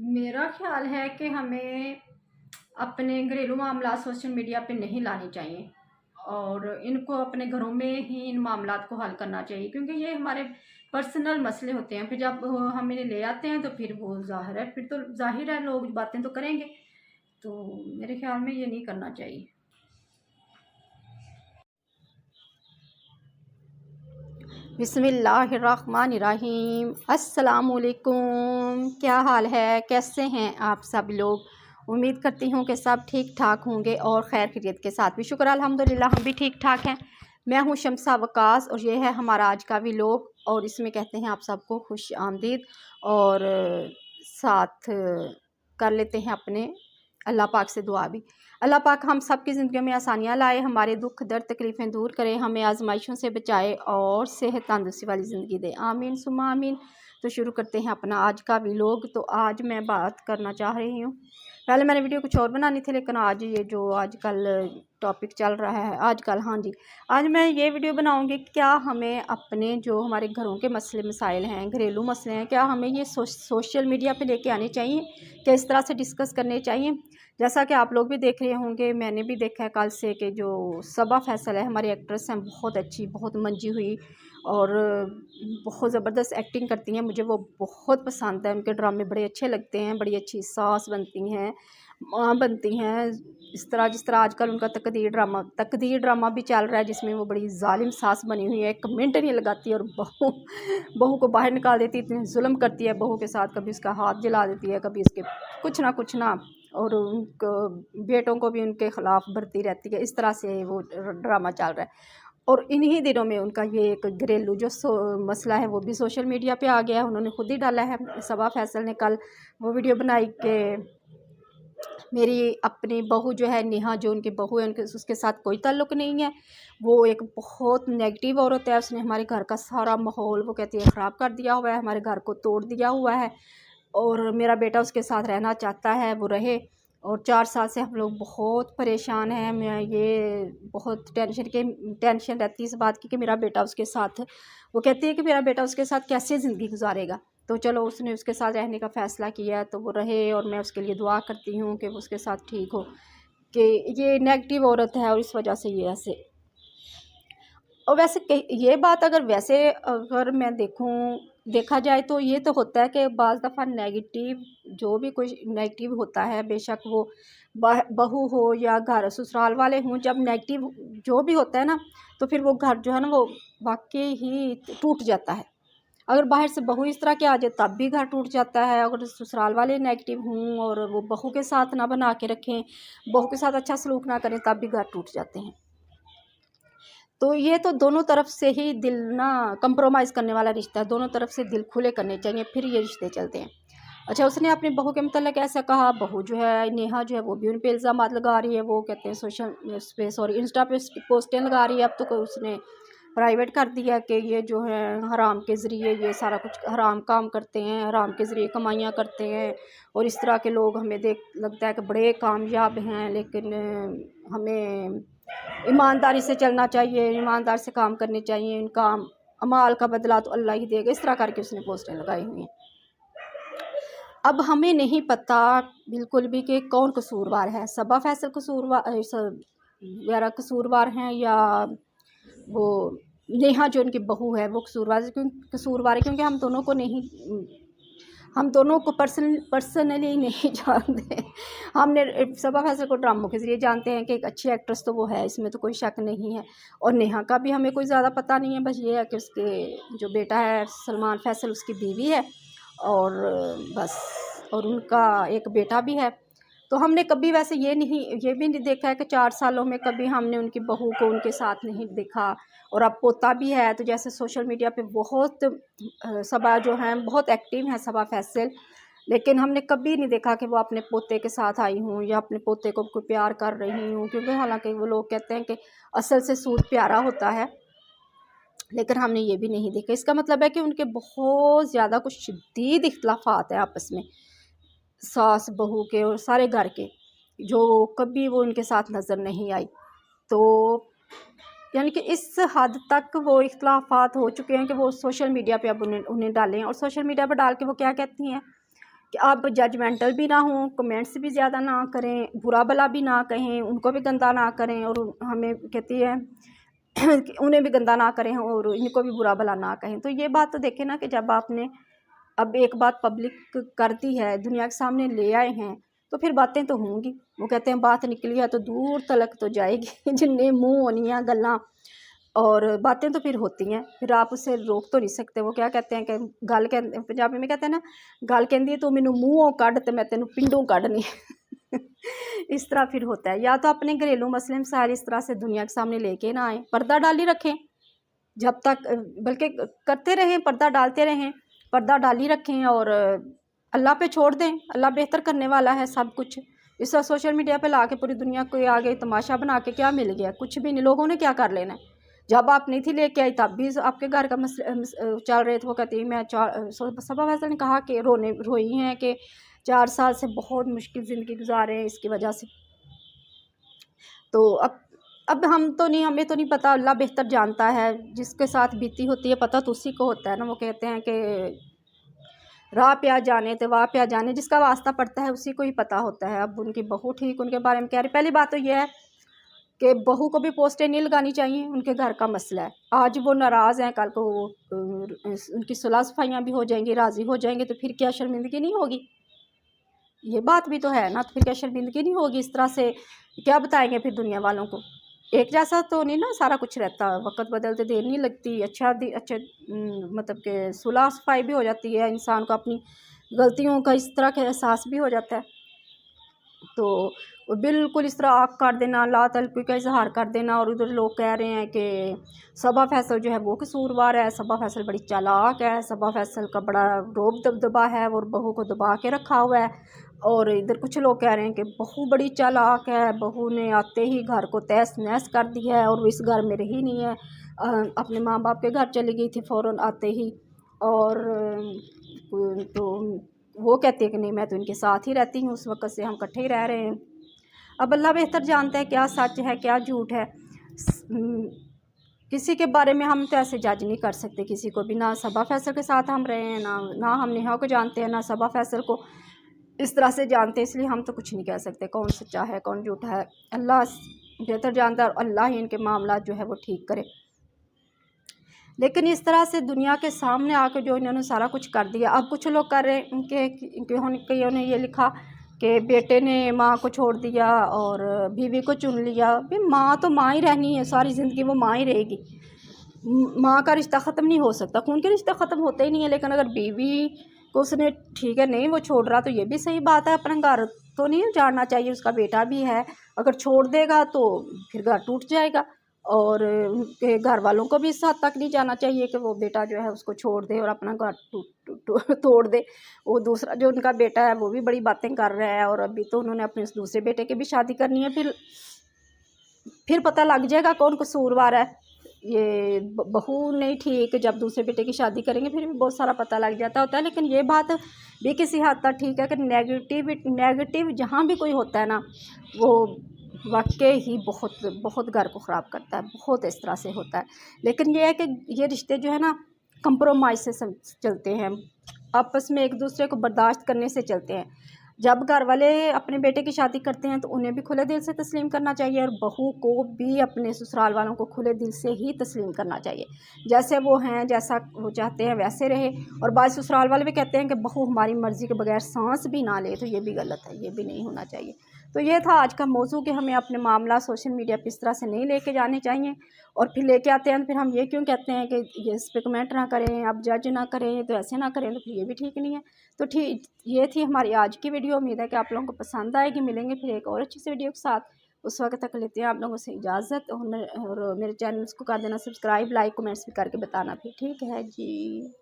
मेरा ख्याल है कि हमें अपने घरेलू मामला सोशल मीडिया पे नहीं लाने चाहिए और इनको अपने घरों में ही इन मामलात को हल करना चाहिए, क्योंकि ये हमारे पर्सनल मसले होते हैं। फिर जब हम इन्हें ले आते हैं तो फिर वो जाहिर है लोग बातें तो करेंगे। तो मेरे ख्याल में ये नहीं करना चाहिए। बिस्मिल्लाहिर्रहमानिर्रहीम। अस्सलामुअलैकुम। क्या हाल है, कैसे हैं आप सब लोग? उम्मीद करती हूँ कि सब ठीक ठाक होंगे और खैर खैरियत के साथ भी। शुक्र अल्हम्दुलिल्लाह हम भी ठीक ठाक हैं। मैं हूँ शम्सा वकास और ये है हमारा आज का व्लॉग और इसमें कहते हैं आप सबको खुश आमदीद। और साथ कर लेते हैं अपने अल्लाह पाक से दुआ भी। अल्लाह पाक हम सब की ज़िंदगी में आसानियाँ लाए, हमारे दुख दर्द तकलीफ़ें दूर करें, हमें आजमाइशों से बचाए और सेहत तंदुरुस्ती वाली ज़िंदगी दे। आमीन सुम्मा आमीन। तो शुरू करते हैं अपना आज का व्लॉग। तो आज मैं बात करना चाह रही हूँ, पहले मैंने वीडियो कुछ और बनानी थी लेकिन आज ये जो आजकल टॉपिक चल रहा है आजकल, हाँ जी, आज मैं ये वीडियो बनाऊँगी क्या हमें अपने जो हमारे घरों के मसले मसाइल हैं, घरेलू मसले हैं, क्या हमें ये सोशल मीडिया पे लेके आने चाहिए, क्या इस तरह से डिस्कस करने चाहिए। जैसा कि आप लोग भी देख रहे होंगे, मैंने भी देखा है कल से कि जो सबा फैसल है हमारी एक्ट्रेस हैं, बहुत अच्छी, बहुत मंजी हुई और बहुत ज़बरदस्त एक्टिंग करती हैं। मुझे वो बहुत पसंद है, उनके ड्रामे बड़े अच्छे लगते हैं, बड़ी अच्छी सास बनती हैं, माँ बनती हैं। जिस तरह आजकल उनका तकदीर ड्रामा भी चल रहा है जिसमें वो बड़ी जालिम सास बनी हुई है, एक मिनट नहीं लगाती और बहू को बाहर निकाल देती, इतनी जुल्म करती है बहू के साथ, कभी उसका हाथ जला देती है, कभी उसके कुछ ना, और उनको बेटों को भी उनके ख़िलाफ़ भरती रहती है। इस तरह से वो ड्रामा चल रहा है और इन्हीं दिनों में उनका ये एक घरेलू जो मसला है वो भी सोशल मीडिया पे आ गया है। उन्होंने खुद ही डाला है, सबा फैसल ने कल वो वीडियो बनाई कि मेरी अपनी बहू जो है, नेहा जो उनकी बहू है, उनके उसके साथ कोई ताल्लुक़ नहीं है, वो एक बहुत नेगेटिव औरत है, उसने हमारे घर का सारा माहौल वो कहती है ख़राब कर दिया हुआ है, हमारे घर को तोड़ दिया हुआ है और मेरा बेटा उसके साथ रहना चाहता है, वो रहे। और 4 साल से हम लोग बहुत परेशान हैं। मैं ये बहुत टेंशन रहती है इस बात की कि मेरा बेटा उसके साथ, वो कहती है कि मेरा बेटा उसके साथ कैसे ज़िंदगी गुजारेगा। तो चलो उसने उसके साथ रहने का फ़ैसला किया तो वो रहे और मैं उसके लिए दुआ करती हूँ कि वो उसके साथ ठीक हो, कि ये नेगेटिव औरत है और इस वजह से ये ऐसे। और वैसे ये बात अगर मैं देखा जाए तो ये तो होता है कि बाज़ दफ़ा नेगेटिव, जो भी कोई नेगेटिव होता है, बेशक वो बहू हो या घर ससुराल वाले हों, जब नेगेटिव जो भी होता है ना, तो फिर वो घर जो है ना वो वाकई ही टूट जाता है। अगर बाहर से बहू इस तरह के आ जाए तब भी घर टूट जाता है। अगर ससुराल वाले नेगेटिव हों और वो बहू के साथ ना बना के रखें, बहू के साथ अच्छा सलूक ना करें, तब भी घर टूट जाते हैं। तो ये तो दोनों तरफ से ही दिल ना कंप्रोमाइज़ करने वाला रिश्ता है, दोनों तरफ से दिल खुले करने चाहिए, फिर ये रिश्ते चलते हैं। अच्छा, उसने अपनी बहू के मतलब ऐसा कहा, बहू जो है नेहा जो है वो भी उन पे इल्ज़ामात लगा रही है, वो कहते हैं इंस्टा पे पोस्टें लगा रही है। अब तो कोई उसने प्राइवेट कर दिया कि ये जो है हराम के ज़रिए ये सारा कुछ हराम काम करते हैं, हराम के ज़रिए कमाइयाँ करते हैं और इस तरह के लोग हमें लगता है कि बड़े कामयाब हैं, लेकिन हमें ईमानदारी से चलना चाहिए, ईमानदार से काम करने चाहिए, इनका अमाल का बदला तो अल्लाह ही देगा। इस तरह करके उसने पोस्टें लगाई हुई हैं। अब हमें नहीं पता बिल्कुल भी कि कौन कसूरवार है, सबा फैसल वगैरह कसूरवार हैं या वो नेहा जो उनकी बहू है वो कसूरवार है, क्योंकि हम दोनों को पर्सनली नहीं जानते। हमने सबा फैसल को ड्रामों के ज़रिए जानते हैं कि एक अच्छी एक्ट्रेस तो वो है, इसमें तो कोई शक नहीं है। और नेहा का भी हमें कोई ज़्यादा पता नहीं है, बस ये है कि उसके जो बेटा है सलमान फैसल उसकी बीवी है और बस, और उनका एक बेटा भी है। तो हमने कभी वैसे ये भी नहीं देखा है कि 4 सालों में कभी हमने उनकी बहू को उनके साथ नहीं देखा। और अब पोता भी है, तो जैसे सोशल मीडिया पे बहुत सबा जो हैं बहुत एक्टिव हैं सबा फैसल, लेकिन हमने कभी नहीं देखा कि वो अपने पोते के साथ आई हूँ या अपने पोते को कोई प्यार कर रही हूँ, क्योंकि हालांकि वो लोग कहते हैं कि असल से सूद प्यारा होता है, लेकिन हमने ये भी नहीं देखा। इसका मतलब है कि उनके बहुत ज़्यादा कुछ शदीद इख्तलाफात हैं आपस में, सास बहू के और सारे घर के, जो कभी वो उनके साथ नज़र नहीं आई। तो यानी कि इस हद तक वो इख्तलाफात हो चुके हैं कि वो सोशल मीडिया पे अब उन्हें डालें, और सोशल मीडिया पर डाल के वो क्या कहती हैं कि आप जजमेंटल भी ना हों, कमेंट्स भी ज़्यादा ना करें, बुरा भला भी ना कहें, उनको भी गंदा ना करें, और हमें कहती है कि उन्हें भी गंदा ना करें और इनको भी बुरा भला ना कहें। तो ये बात तो देखें ना कि जब आपने अब एक बात पब्लिक कर दी है, दुनिया के सामने ले आए हैं, तो फिर बातें तो होंगी। वो कहते हैं बात निकली है तो दूर तलक तो जाएगी जिन्हें मुँह होनियाँ गल्लां और बातें तो फिर होती हैं, फिर आप उसे रोक तो नहीं सकते। वो क्या कहते हैं कि गल कहते, पंजाबी में कहते हैं ना, गल कहती है तू मैनू मूँहों कढ़ ते मैं तेनू पिंडों कढ़नी इस तरह फिर होता है। या तो अपने घरेलू मसले मसाइल इस तरह से दुनिया के सामने लेके ना आए, पर्दा डाली रखें जब तक, बल्कि करते रहें, पर्दा डालते रहें, पर्दा डाली रखें और अल्लाह पे छोड़ दें। अल्लाह बेहतर करने वाला है सब कुछ। इस तरह सोशल मीडिया पे ला के पूरी दुनिया को आगे तमाशा बना के क्या मिल गया? कुछ भी नहीं। लोगों ने क्या कर लेना है? जब आप नहीं थी लेके आई तब भी आपके घर का चल रहे थे। वो कहती मैं सबा फैसल ने कहा कि रोई हैं कि 4 साल से बहुत मुश्किल ज़िंदगी गुजारे हैं इसकी वजह से। तो अब हम तो नहीं, हमें तो नहीं पता, अल्लाह बेहतर जानता है। जिसके साथ बीती होती है पता तो उसी को होता है ना। वो कहते हैं कि राह पे आ जाने तो वाह पे आ जाने, जिसका वास्ता पड़ता है उसी को ही पता होता है। अब उनकी बहू ठीक उनके बारे में कह रही। पहली बात तो यह है कि बहू को भी पोस्टें नहीं लगानी चाहिए, उनके घर का मसला है। आज वो नाराज़ हैं, कल को उनकी सुलह सफाइयाँ भी हो जाएंगी, राज़ी हो जाएंगे, तो फिर क्या शर्मिंदगी नहीं होगी? ये बात भी तो है ना। तो फिर क्या शर्मिंदगी नहीं होगी? इस तरह से क्या बताएंगे फिर दुनिया वालों को? एक जैसा तो नहीं ना सारा कुछ रहता, वक्त बदलते देर नहीं लगती। अच्छे मतलब कि सुलह सफाई भी हो जाती है, इंसान को अपनी गलतियों का इस तरह का एहसास भी हो जाता है। तो बिल्कुल इस तरह आग काट देना, ला तलबी का इजहार कर देना, और उधर लोग कह रहे हैं कि सबा फैसल जो है वो कसूरवार है, सबा फैसल बड़ी चालाक है, सबा फैसल का बड़ा रोब दबदबा है और बहू को दबा के रखा हुआ है। और इधर कुछ लोग कह रहे हैं कि बहू बड़ी चालाक है, बहू ने आते ही घर को तहस नहस कर दिया है और वो इस घर में रही नहीं है, अपने माँ बाप के घर चली गई थी फ़ौरन आते ही। और तो वो कहती है कि नहीं मैं तो इनके साथ ही रहती हूँ, उस वक़्त से हम इकट्ठे ही रह रहे हैं। अब अल्लाह बेहतर जानता है क्या सच है क्या झूठ है। किसी के बारे में हम तो ऐसे जज नहीं कर सकते किसी को भी, ना सबा फैसल के साथ हम रहे हैं, ना हम नेहा को जानते हैं, ना सबा फैसल को इस तरह से जानते हैं, इसलिए हम तो कुछ नहीं कह सकते कौन सच्चा है कौन झूठा है। अल्लाह बेहतर जानता है और अल्लाह ही इनके मामला जो है वो ठीक करे। लेकिन इस तरह से दुनिया के सामने आकर जो इन्होंने सारा कुछ कर दिया। अब कुछ लोग कर रहे हैं कईयों ने ये लिखा कि बेटे ने माँ को छोड़ दिया और बीवी को चुन लिया। भाई माँ तो माँ ही रहनी है, सारी ज़िंदगी वो माँ ही रहेगी। माँ का रिश्ता ख़त्म नहीं हो सकता, खून के रिश्ते ख़त्म होते ही नहीं है। लेकिन अगर बीवी को उसने ठीक है नहीं वो छोड़ रहा तो ये भी सही बात है, अपना घर तो नहीं उजाड़ना चाहिए, उसका बेटा भी है। अगर छोड़ देगा तो फिर घर टूट जाएगा और उनके घर वालों को भी इस हद तक नहीं जाना चाहिए कि वो बेटा जो है उसको छोड़ दे और अपना घर तोड़ दे। वो दूसरा जो उनका बेटा है वो भी बड़ी बातें कर रहा है और अभी तो उन्होंने अपने उस दूसरे बेटे की भी शादी करनी है। फिर पता लग जाएगा कौन कसूरवार है। ये बहू नहीं ठीक, जब दूसरे बेटे की शादी करेंगे फिर भी बहुत सारा पता लग जाता होता है। लेकिन ये बात भी किसी हद तक ठीक है कि नेगेटिव जहाँ भी कोई होता है ना वो वाकई ही बहुत बहुत घर को ख़राब करता है, बहुत इस तरह से होता है। लेकिन ये है कि ये रिश्ते जो है ना कंप्रोमाइज़ से चलते हैं, आपस में एक दूसरे को बर्दाश्त करने से चलते हैं। जब घर वाले अपने बेटे की शादी करते हैं तो उन्हें भी खुले दिल से तस्लीम करना चाहिए और बहू को भी अपने ससुराल वालों को खुले दिल से ही तस्लीम करना चाहिए। जैसे वो हैं, जैसा वो चाहते हैं वैसे रहे। और बाद ससुराल वाले भी कहते हैं कि बहू हमारी मर्ज़ी के बगैर सांस भी ना ले, तो ये भी गलत है, ये भी नहीं होना चाहिए। तो ये था आज का मौजू कि हमें अपने मामला सोशल मीडिया पर इस तरह से नहीं लेके जाने चाहिए। और फिर लेके आते हैं फिर हम ये क्यों कहते हैं कि ये इस पर कमेंट ना करें, आप जज ना करें, तो ऐसे ना करें, तो फिर ये भी ठीक नहीं है। तो ठीक ये थी हमारी आज की वीडियो। उम्मीद है कि आप लोगों को पसंद आएगी। मिलेंगे फिर एक और अच्छी सी वीडियो के साथ। उस वक्त तक लेते हैं आप लोगों से इजाज़त और मेरे चैनल को कर देना सब्सक्राइब, लाइक कमेंट्स भी करके बताना फिर। ठीक है जी।